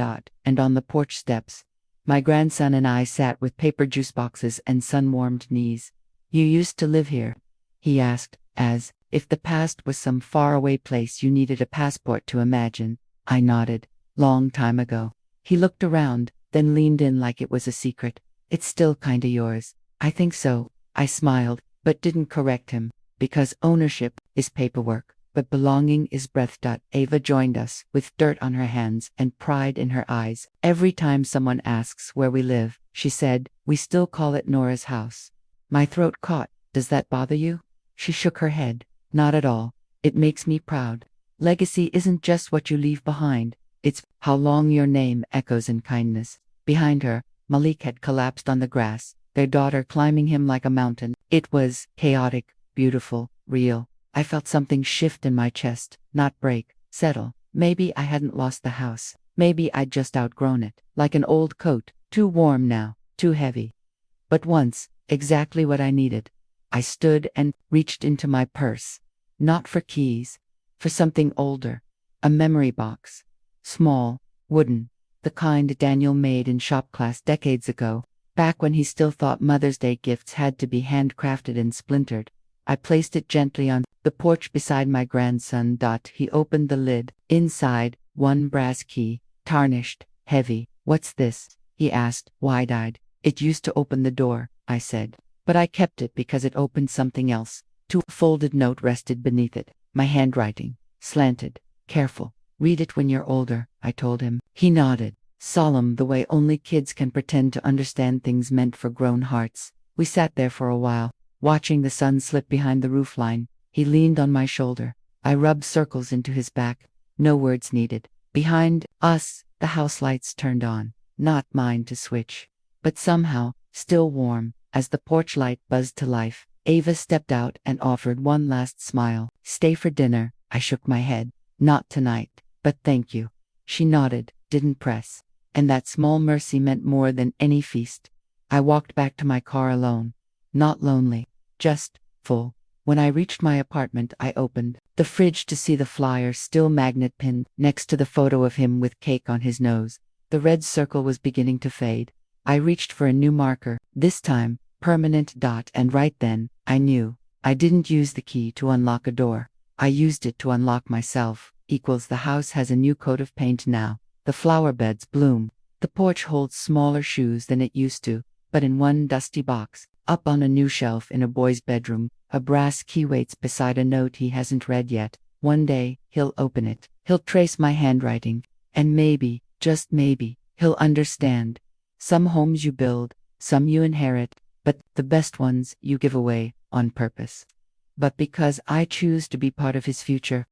And on the porch steps, my grandson and I sat with paper juice boxes and sun-warmed knees. You used to live here? He asked, as if the past was some faraway place you needed a passport to imagine. I nodded. Long time ago. He looked around, then leaned in like it was a secret. It's still kinda yours. I think so. I smiled, but didn't correct him, because ownership is paperwork, but belonging is breath. Ava joined us, with dirt on her hands and pride in her eyes. Every time someone asks where we live, she said, we still call it Nora's house. My throat caught. Does that bother you? She shook her head. Not at all. It makes me proud. Legacy isn't just what you leave behind. It's how long your name echoes in kindness. Behind her, Malik had collapsed on the grass, their daughter climbing him like a mountain. It was chaotic, beautiful, real. I felt something shift in my chest, not break, settle. Maybe I hadn't lost the house. Maybe I'd just outgrown it, like an old coat, too warm now, too heavy. But once, exactly what I needed. I stood and reached into my purse. Not for keys, for something older. A memory box. Small, wooden, the kind Daniel made in shop class decades ago, back when he still thought Mother's Day gifts had to be handcrafted and splintered. I placed it gently on the porch beside my grandson. He opened the lid. Inside, one brass key, tarnished, heavy. What's this? He asked, wide-eyed. It used to open the door, I said. But I kept it because it opened something else. A folded note rested beneath it. My handwriting, slanted, careful. Read it when you're older, I told him. He nodded, solemn the way only kids can pretend to understand things meant for grown hearts. We sat there for a while, watching the sun slip behind the roofline. He leaned on my shoulder. I rubbed circles into his back. No words needed. Behind us, the house lights turned on. Not mine to switch. But somehow, still warm, as the porch light buzzed to life. Ava stepped out and offered one last smile. Stay for dinner. I shook my head. Not tonight, but thank you. She nodded, didn't press. And that small mercy meant more than any feast. I walked back to my car alone. Not lonely, just full. When I reached my apartment, I opened the fridge to see the flyer still magnet pinned next to the photo of him with cake on his nose. The red circle was beginning to fade. I reached for a new marker, this time, permanent. And right then, I knew. I didn't use the key to unlock a door. I used it to unlock myself. The house has a new coat of paint now. The flower beds bloom. The porch holds smaller shoes than it used to, but in one dusty box, up on a new shelf in a boy's bedroom, a brass key waits beside a note he hasn't read yet. One day, he'll open it. He'll trace my handwriting. And maybe, just maybe, he'll understand. Some homes you build, some you inherit, but the best ones you give away, on purpose. But because I choose to be part of his future,